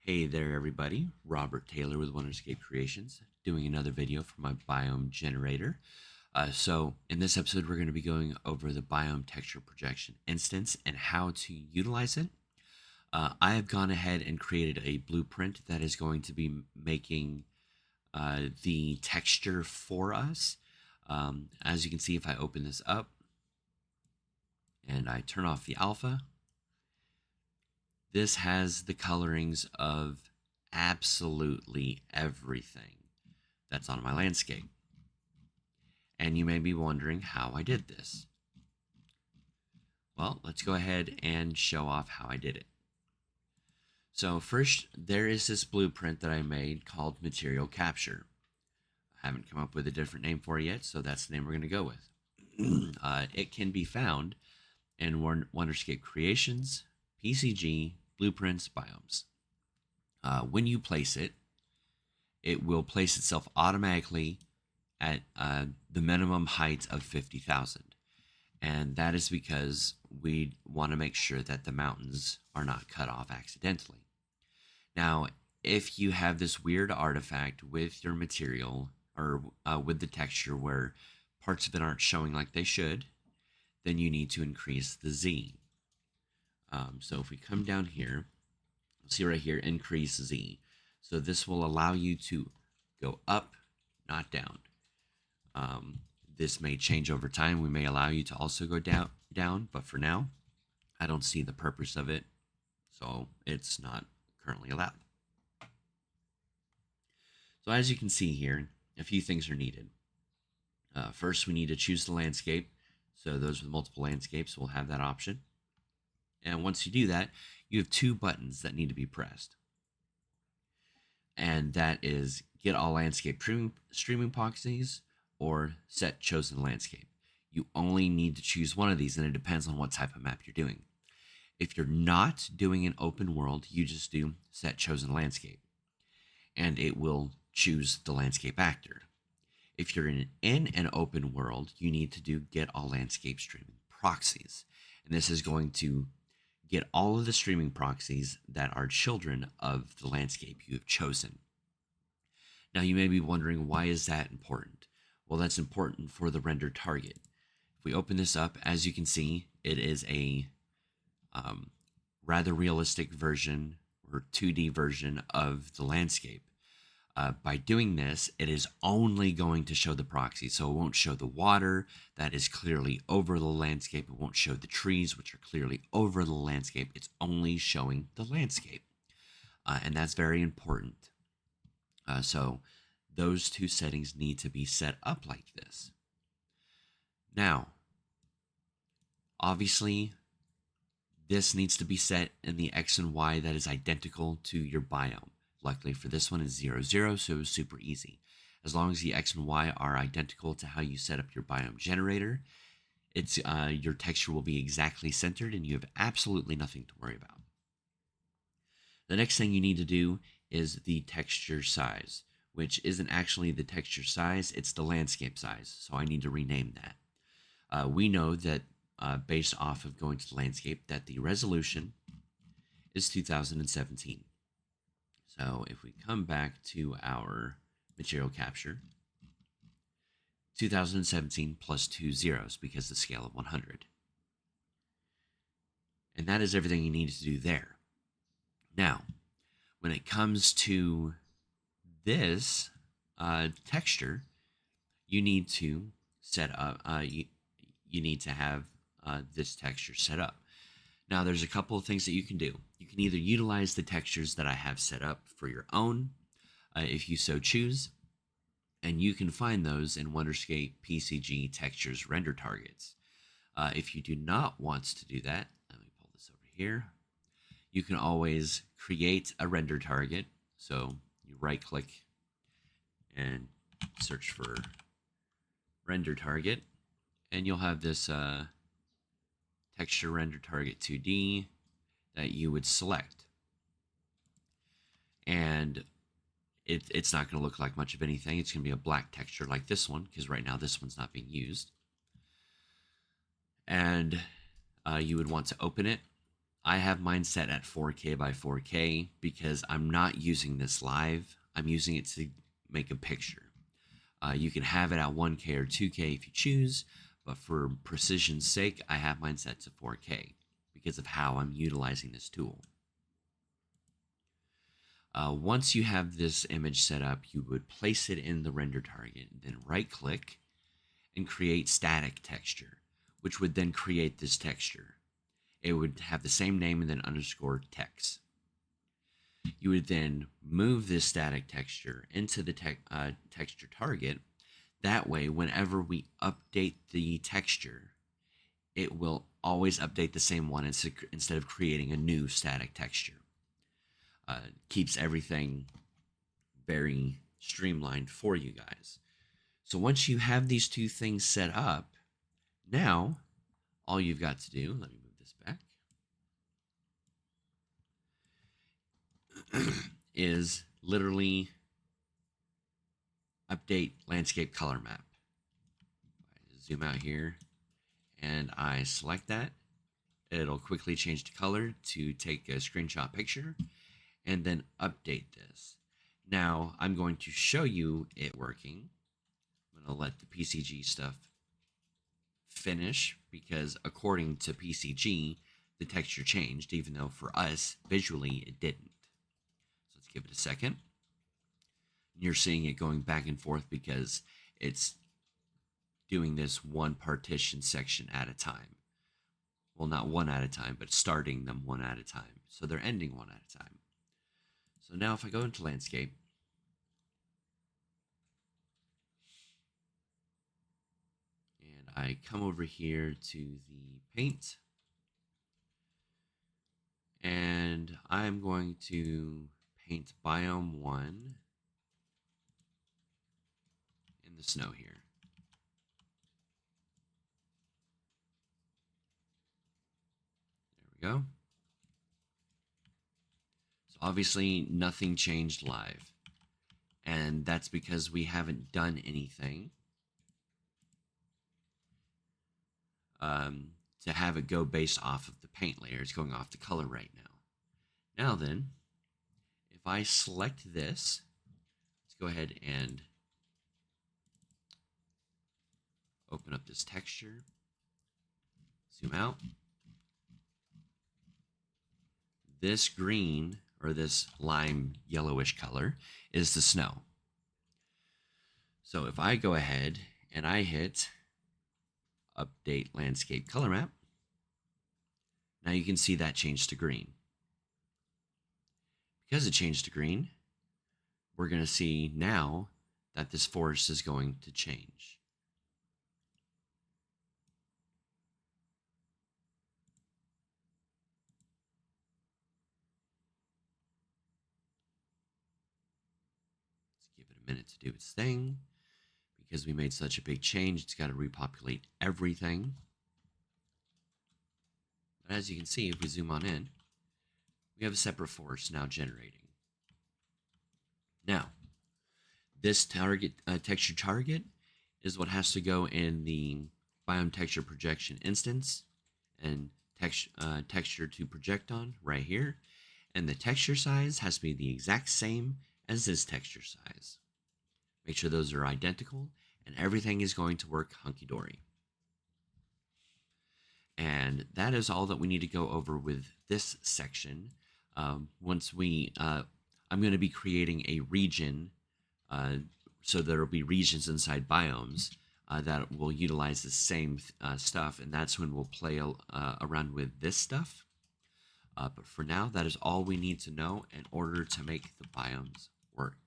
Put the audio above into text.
Hey there, everybody. Robert Taylor with Wonderscape Creations, doing another video for my Biome Generator. So in this episode, we're going to be going over the Biome Texture Projection instance and how to utilize it. I have gone ahead and created a blueprint that is going to be making the texture for us. As you can see, if I open this up and I turn off the alpha, this has the colorings of absolutely everything that's on my landscape. And you may be wondering how I did this. Well, let's go ahead and show off how I did it. So first, there is this blueprint that I made called Material Capture. I haven't come up with a different name for it yet, so that's the name we're going to go with. It can be found in Wonderscape Creations, PCG, Blueprints, Biomes. When you place it, it will place itself automatically at the minimum height of 50,000. And that is because we want to make sure that the mountains are not cut off accidentally. Now, if you have this weird artifact with your material or with the texture where parts of it aren't showing like they should, then you need to increase the Z. So if we come down here, see right here, increase Z. So this will allow you to go up, not down. This may change over time. We may allow you to also go down, but for now, I don't see the purpose of it, so it's not currently allowed. So as you can see here, a few things are needed. First, we need to choose the landscape. So those with multiple landscapes will have that option. And once you do that, you have two buttons that need to be pressed. And that is Get All Landscape Streaming Proxies or Set Chosen Landscape. You only need to choose one of these, and it depends on what type of map you're doing. If you're not doing an open world, you just do Set Chosen Landscape, and it will choose the landscape actor. If you're in an open world, you need to do Get All Landscape Streaming Proxies, and this is going to get all of the streaming proxies that are children of the landscape you have chosen. Now you may be wondering, why is that important? Well, that's important for the render target. If we open this up, as you can see, it is a rather realistic version or 2D version of the landscape. By doing this, it is only going to show the proxy. So it won't show the water that is clearly over the landscape. It won't show the trees, which are clearly over the landscape. It's only showing the landscape. And that's very important. So those two settings need to be set up like this. Now, obviously, this needs to be set in the X and Y that is identical to your biome. Luckily for this one, it's 0, 0, so it was super easy. As long as the X and Y are identical to how you set up your Biome Generator, it's your texture will be exactly centered and you have absolutely nothing to worry about. The next thing you need to do is the texture size, which isn't actually the texture size, it's the landscape size, so I need to rename that. We know that based off of going to the landscape that the resolution is 2017. So if we come back to our material capture, 2017 plus 2 zeros because the scale of 100. And that is everything you need to do there. Now, when it comes to this texture, you need to set up, you need to have this texture set up. Now, there's a couple of things that you can do. You can either utilize the textures that I have set up for your own, if you so choose, and you can find those in Wonderscape PCG Textures Render Targets. If you do not want to do that, let me pull this over here. You can always create a render target. So you right-click and search for render target, and you'll have this texture render target 2D that you would select. And it's not going to look like much of anything. It's going to be a black texture like this one, because right now this one's not being used. And you would want to open it. I have mine set at 4K by 4K because I'm not using this live. I'm using it to make a picture. You can have it at 1K or 2K if you choose, but for precision's sake, I have mine set to 4K because of how I'm utilizing this tool. Once you have this image set up, you would place it in the render target, then right click and create static texture, which would then create this texture. It would have the same name and then underscore text. You would then move this static texture into the texture target. That way, whenever we update the texture, it will always update the same one instead of creating a new static texture. Keeps everything very streamlined for you guys. So once you have these two things set up, now all you've got to do, let me move this back, is literally update landscape color map. I zoom out here and I select that. It'll quickly change the color to take a screenshot picture and then update this. Now I'm going to show you it working. I'm going to let the PCG stuff finish because according to PCG, the texture changed, even though for us, visually, it didn't. So let's give it a second. You're seeing it going back and forth because it's doing this one partition section at a time. Well, not one at a time, but starting them one at a time. So they're ending one at a time. So now if I go into landscape, and I come over here to the paint, and I'm going to paint Biome 1 in the snow here. There we go. So obviously nothing changed live, and that's because we haven't done anything to have it go based off of the paint layer. It's going off the color right now. Now then, if I select this, let's go ahead and open up this texture, zoom out. This green, or this lime yellowish color, is the snow. So if I go ahead and I hit update landscape color map, now you can see that changed to green. Because it changed to green, we're going to see now that this forest is going to change. Let's give it a minute to do its thing. Because we made such a big change, it's got to repopulate everything. But as you can see, if we zoom on in, we have a separate forest now generating. Now, this target texture target is what has to go in the biome texture projection instance and texture to project on right here. And the texture size has to be the exact same as this texture size. Make sure those are identical and everything is going to work hunky-dory. And that is all that we need to go over with this section. I'm going to be creating a region, so there will be regions inside biomes that will utilize the same stuff, and that's when we'll play around with this stuff. But for now, that is all we need to know in order to make the biomes work.